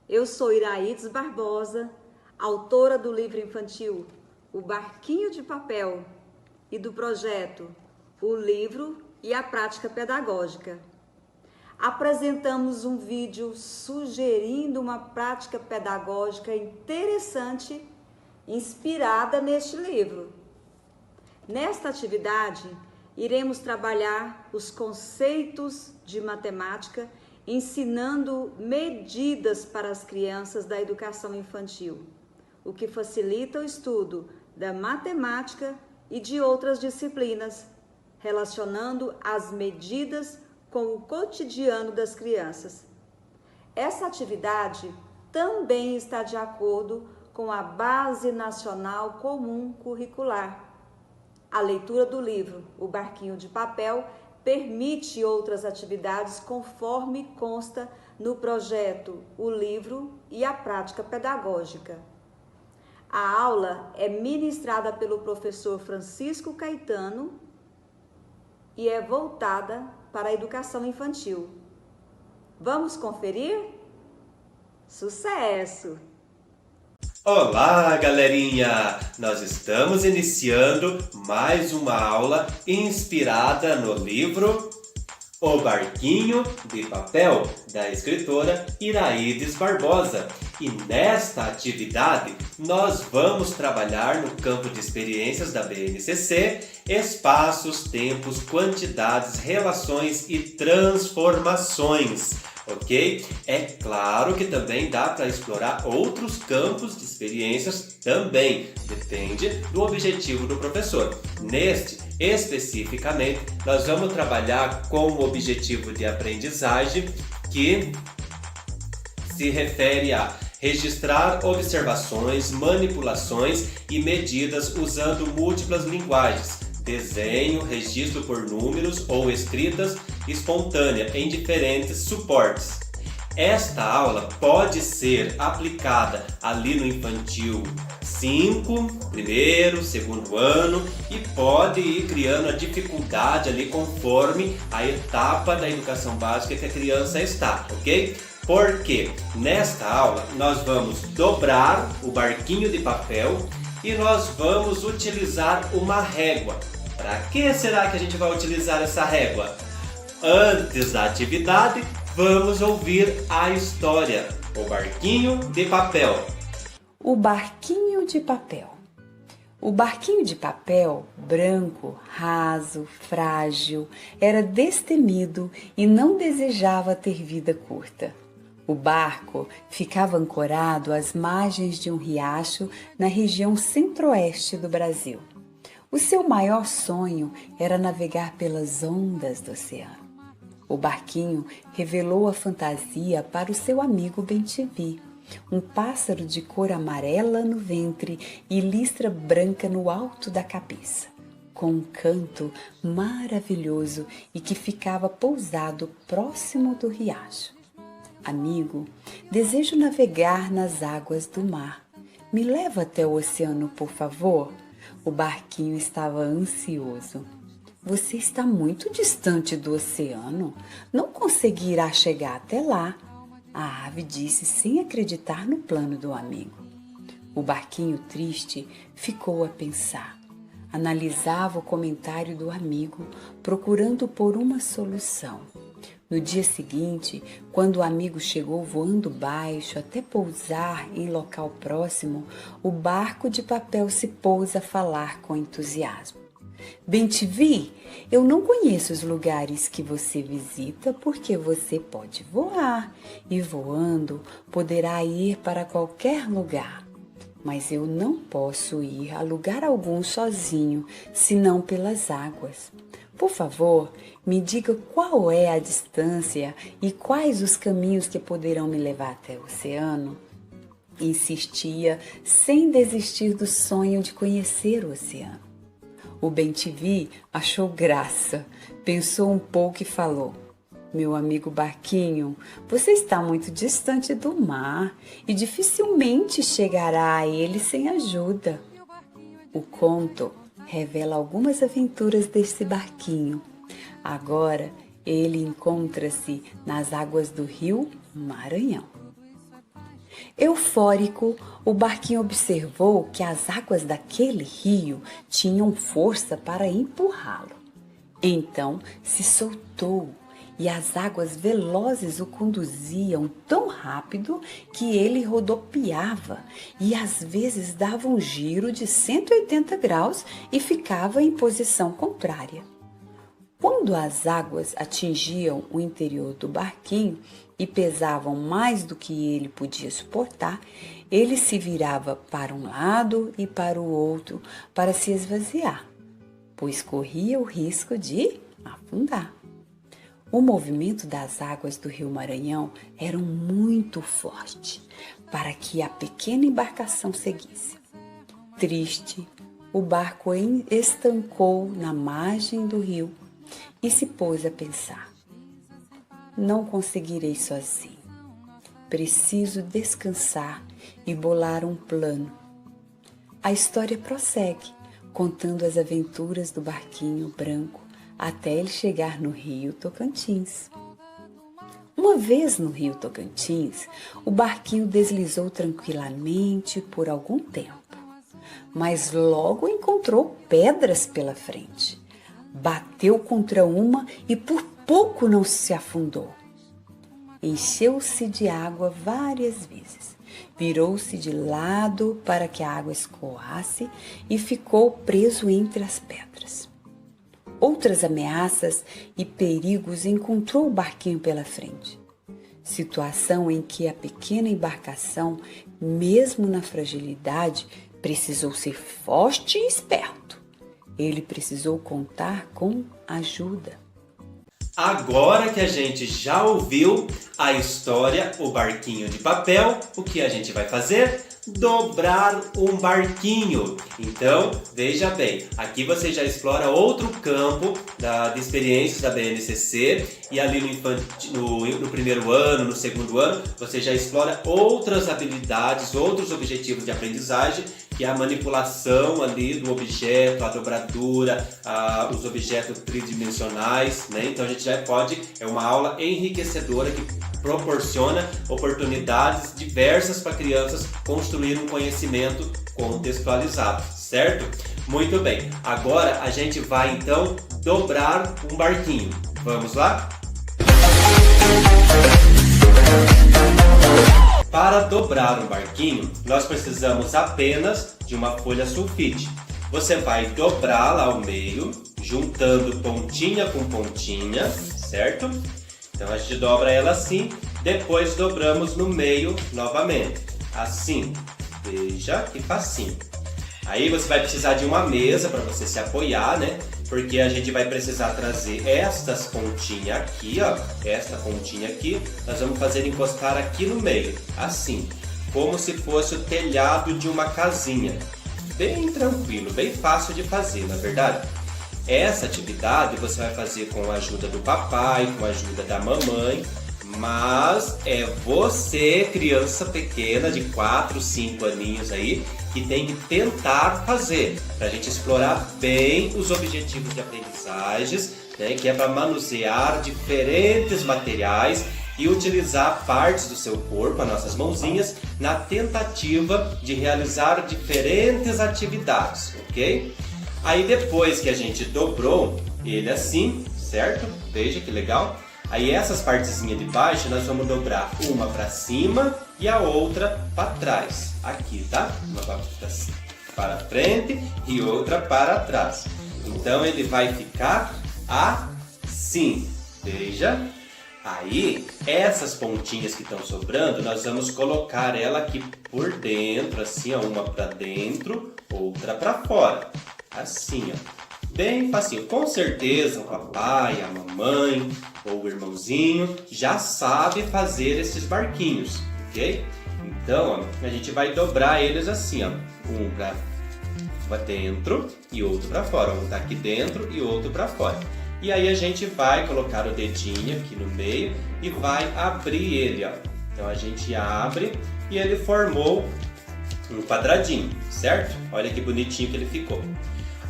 Eu sou Iraides Barbosa, autora do livro infantil O Barquinho de Papel e do projeto O Livro e a Prática Pedagógica. Apresentamos um vídeo sugerindo uma prática pedagógica interessante, inspirada neste livro. Nesta atividade, iremos trabalhar os conceitos de matemática, ensinando medidas para as crianças da educação infantil, o que facilita o estudo da matemática e de outras disciplinas, relacionando as medidas com o cotidiano das crianças. Essa atividade também está de acordo com a Base Nacional Comum Curricular. A leitura do livro O Barquinho de Papel permite outras atividades conforme consta no projeto O Livro e a Prática Pedagógica. A aula é ministrada pelo professor Francisco Caetano e é voltada para a educação infantil. Vamos conferir? Sucesso! Olá, galerinha! Nós estamos iniciando mais uma aula inspirada no livro O Barquinho de Papel, da escritora Iraides Barbosa. E nesta atividade, nós vamos trabalhar no campo de experiências da BNCC, espaços, tempos, quantidades, relações e transformações. Ok? É claro que também dá para explorar outros campos de experiências também, depende do objetivo do professor. Neste, especificamente, nós vamos trabalhar com o objetivo de aprendizagem que se refere a registrar observações, manipulações e medidas usando múltiplas linguagens, desenho, registro por números ou escritas espontânea em diferentes suportes. Esta aula pode ser aplicada ali no infantil 5, primeiro, segundo ano, e pode ir criando a dificuldade ali conforme a etapa da educação básica que a criança está, ok? Porque nesta aula nós vamos dobrar o barquinho de papel e nós vamos utilizar uma régua. Para que será que a gente vai utilizar essa régua? Antes da atividade, vamos ouvir a história. O Barquinho de Papel. O Barquinho de Papel. O barquinho de papel, branco, raso, frágil, era destemido e não desejava ter vida curta. O barco ficava ancorado às margens de um riacho na região centro-oeste do Brasil. O seu maior sonho era navegar pelas ondas do oceano. O barquinho revelou a fantasia para o seu amigo Bem-te-vi, um pássaro de cor amarela no ventre e listra branca no alto da cabeça, com um canto maravilhoso e que ficava pousado próximo do riacho. Amigo, desejo navegar nas águas do mar. Me leva até o oceano, por favor? O barquinho estava ansioso. Você está muito distante do oceano. Não conseguirá chegar até lá, a ave disse sem acreditar no plano do amigo. O barquinho triste ficou a pensar. Analisava o comentário do amigo, procurando por uma solução. No dia seguinte, quando o amigo chegou voando baixo até pousar em local próximo, o barco de papel se pôs a falar com entusiasmo. Bem-te-vi, eu não conheço os lugares que você visita porque você pode voar e voando poderá ir para qualquer lugar. Mas eu não posso ir a lugar algum sozinho, senão pelas águas. Por favor, me diga qual é a distância e quais os caminhos que poderão me levar até o oceano. Insistia, sem desistir do sonho de conhecer o oceano. O Bem-te-vi achou graça, pensou um pouco e falou: meu amigo Barquinho, você está muito distante do mar e dificilmente chegará a ele sem ajuda. O conto revela algumas aventuras desse barquinho. Agora ele encontra-se nas águas do rio Maranhão. Eufórico, o barquinho observou que as águas daquele rio tinham força para empurrá-lo. Então se soltou e as águas velozes o conduziam tão rápido que ele rodopiava e às vezes dava um giro de 180 graus e ficava em posição contrária. Quando as águas atingiam o interior do barquinho e pesavam mais do que ele podia suportar, ele se virava para um lado e para o outro para se esvaziar, pois corria o risco de afundar. O movimento das águas do rio Maranhão era muito forte para que a pequena embarcação seguisse. Triste, o barco estancou na margem do rio e se pôs a pensar: não conseguirei sozinho. Preciso descansar e bolar um plano. A história prossegue, contando as aventuras do barquinho branco até ele chegar no rio Tocantins. Uma vez no rio Tocantins, o barquinho deslizou tranquilamente por algum tempo, mas logo encontrou pedras pela frente. Bateu contra uma e por pouco não se afundou. Encheu-se de água várias vezes, virou-se de lado para que a água escoasse e ficou preso entre as pedras. Outras ameaças e perigos encontrou o barquinho pela frente. Situação em que a pequena embarcação, mesmo na fragilidade, precisou ser forte e esperto. Ele precisou contar com ajuda. Agora que a gente já ouviu a história O Barquinho de Papel, o que a gente vai fazer? Dobrar um barquinho. Então, veja bem, aqui você já explora outro campo de experiências da BNCC e ali no primeiro ano, no segundo ano, você já explora outras habilidades, outros objetivos de aprendizagem, que é a manipulação ali do objeto, a dobradura, os objetos tridimensionais, né? Então a gente já pode, é uma aula enriquecedora que proporciona oportunidades diversas para crianças construir um conhecimento contextualizado, certo? Muito bem, agora a gente vai então dobrar um barquinho. Vamos lá? Para dobrar um barquinho, nós precisamos apenas de uma folha sulfite. Você vai dobrá-la ao meio, juntando pontinha com pontinha, certo? Então a gente dobra ela assim, depois dobramos no meio novamente, assim. Veja que facinho. Aí você vai precisar de uma mesa para você se apoiar, né? Porque a gente vai precisar trazer estas pontinhas aqui, ó. Esta pontinha aqui, nós vamos fazer encostar aqui no meio, assim. Como se fosse o telhado de uma casinha. Bem tranquilo, bem fácil de fazer, na verdade. Essa atividade você vai fazer com a ajuda do papai, com a ajuda da mamãe, mas é você, criança pequena de 4, 5 aninhos aí, que tem que tentar fazer, para a gente explorar bem os objetivos de aprendizagens, né, que é para manusear diferentes materiais e utilizar partes do seu corpo, as nossas mãozinhas, na tentativa de realizar diferentes atividades, ok? Aí depois que a gente dobrou ele assim, certo? Veja que legal. Aí essas partezinhas de baixo nós vamos dobrar uma para cima e a outra para trás. Aqui, tá? Uma para frente e outra para trás. Então ele vai ficar assim. Veja. Aí essas pontinhas que estão sobrando, nós vamos colocar ela aqui por dentro, assim, ó, uma para dentro, outra para fora. Assim, ó. Bem facinho. Com certeza o papai, a mamãe ou o irmãozinho já sabe fazer esses barquinhos, ok? Então, ó, a gente vai dobrar eles assim, ó. Um para dentro e outro para fora. Um tá aqui dentro e outro para fora. E aí a gente vai colocar o dedinho aqui no meio e vai abrir ele, ó. Então a gente abre e ele formou um quadradinho, certo? Olha que bonitinho que ele ficou.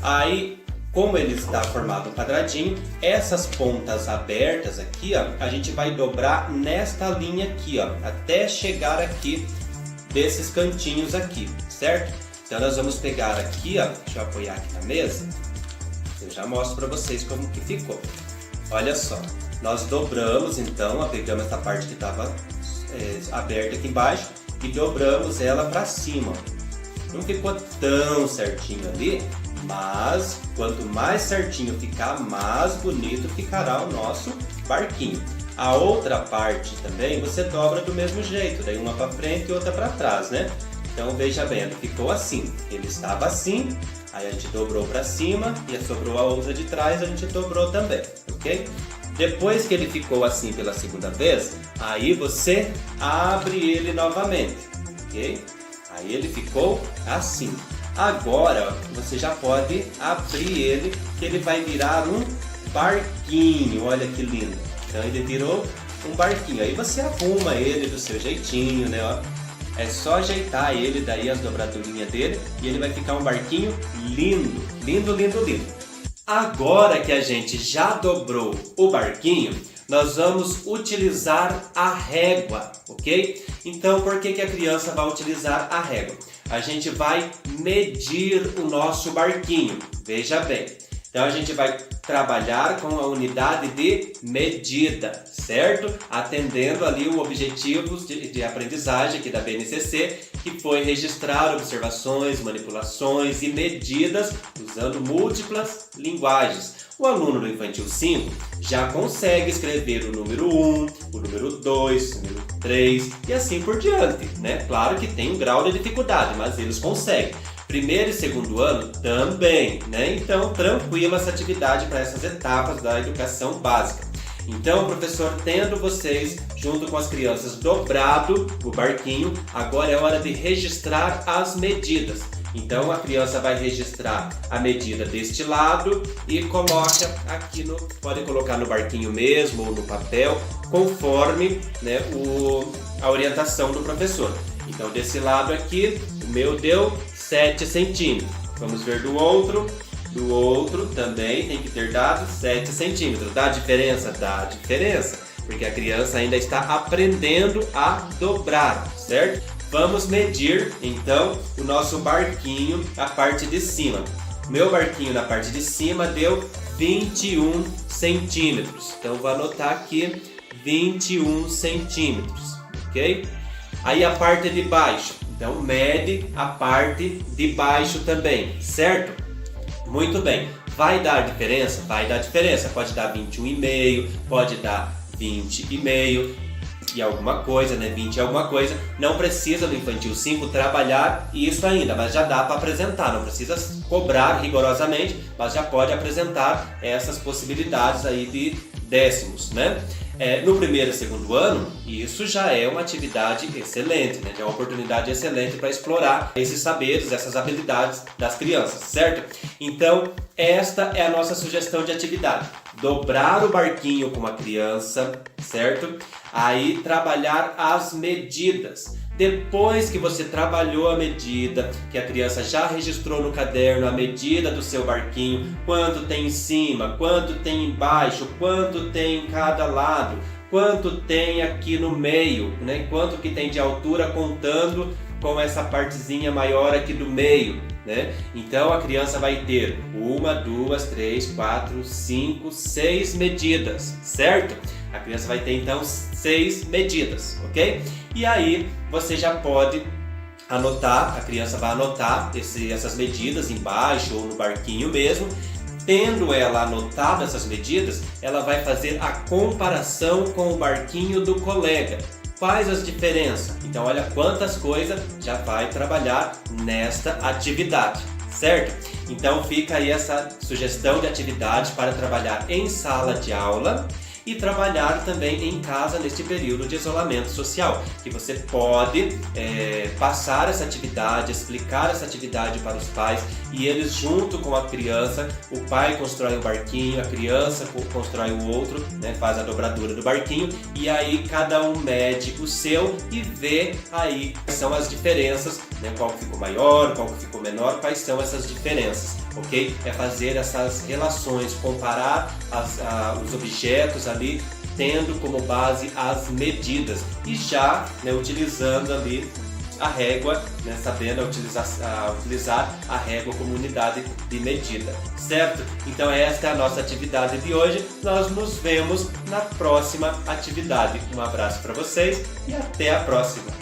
Aí, como ele está formado um quadradinho, essas pontas abertas aqui, ó, a gente vai dobrar nesta linha aqui, ó, até chegar aqui desses cantinhos aqui, certo? Então nós vamos pegar aqui, ó, deixa eu apoiar aqui na mesa, eu já mostro para vocês como que ficou. Olha só, nós dobramos então, pegamos essa parte que estava aberta aqui embaixo e dobramos ela para cima. Não ficou tão certinho ali, mas quanto mais certinho ficar, mais bonito ficará o nosso barquinho. A outra parte também você dobra do mesmo jeito, daí uma para frente e outra para trás, né? Então veja bem, ele ficou assim, ele estava assim, aí a gente dobrou para cima e sobrou a outra de trás, a gente dobrou também, ok? Depois que ele ficou assim pela segunda vez, aí você abre ele novamente, ok? Aí ele ficou assim. Agora você já pode abrir ele, que ele vai virar um barquinho, olha que lindo. Então ele virou um barquinho, aí você arruma ele do seu jeitinho, né? Ó. É só ajeitar ele, daí as dobradurinhas dele, e ele vai ficar um barquinho lindo, lindo, lindo, lindo. Agora que a gente já dobrou o barquinho, nós vamos utilizar a régua, ok? Então, por que a criança vai utilizar a régua? A gente vai medir o nosso barquinho, veja bem. Então, a gente vai trabalhar com a unidade de medida, certo? Atendendo ali o objetivo de aprendizagem aqui da BNCC, que foi registrar observações, manipulações e medidas usando múltiplas linguagens. O aluno do Infantil 5 já consegue escrever o número 1, o número 2, o número 3 e assim por diante, né? Claro que tem um grau de dificuldade, mas eles conseguem. Primeiro e segundo ano também, né? Então, tranquila essa atividade para essas etapas da educação básica. Então, professor, tendo vocês, junto com as crianças, dobrado o barquinho, agora é hora de registrar as medidas. Então, a criança vai registrar a medida deste lado e coloca aqui pode colocar no barquinho mesmo ou no papel, conforme, né, a orientação do professor. Então, desse lado aqui, o meu deu 7 centímetros. Vamos ver do outro também tem que ter dado 7 centímetros. Dá diferença? Dá diferença, porque a criança ainda está aprendendo a dobrar, certo? Vamos medir então o nosso barquinho, a parte de cima. Meu barquinho na parte de cima deu 21 centímetros. Então vou anotar aqui 21 centímetros, ok? Aí a parte de baixo. Então mede a parte de baixo também, certo? Muito bem. Vai dar diferença? Vai dar diferença. Pode dar 21,5, pode dar 20,5 e alguma coisa, né? 20 e alguma coisa. Não precisa do Infantil 5 trabalhar isso ainda, mas já dá para apresentar. Não precisa cobrar rigorosamente, mas já pode apresentar essas possibilidades aí de décimos, né? No primeiro e segundo ano, isso já é uma atividade excelente, né? É uma oportunidade excelente para explorar esses saberes, essas habilidades das crianças, certo? Então, esta é a nossa sugestão de atividade. Dobrar o barquinho com a criança, certo? Aí, trabalhar as medidas. Depois que você trabalhou a medida, que a criança já registrou no caderno a medida do seu barquinho, quanto tem em cima, quanto tem embaixo, quanto tem em cada lado, quanto tem aqui no meio, né? Quanto que tem de altura contando com essa partezinha maior aqui do meio, né? Então a criança vai ter 1, 2, 3, 4, 5, 6 medidas, certo? A criança vai ter então 6 medidas, ok? E aí você já pode anotar, a criança vai anotar essas medidas embaixo ou no barquinho mesmo. Tendo ela anotado essas medidas, ela vai fazer a comparação com o barquinho do colega. Quais as diferenças? Então olha quantas coisas já vai trabalhar nesta atividade, certo? Então fica aí essa sugestão de atividade para trabalhar em sala de aula e trabalhar também em casa neste período de isolamento social, que você pode passar essa atividade, explicar essa atividade para os pais e eles junto com a criança, o pai constrói um barquinho, a criança constrói o outro, né, faz a dobradura do barquinho e aí cada um mede o seu e vê aí quais são as diferenças, né, qual que ficou maior, qual que ficou menor, quais são essas diferenças, ok? É fazer essas relações, comparar os objetos ali, tendo como base as medidas e já, né, utilizando ali a régua, né, sabendo utilizar a régua como unidade de medida, certo? Então esta é a nossa atividade de hoje. Nós nos vemos na próxima atividade. Um abraço para vocês e até a próxima!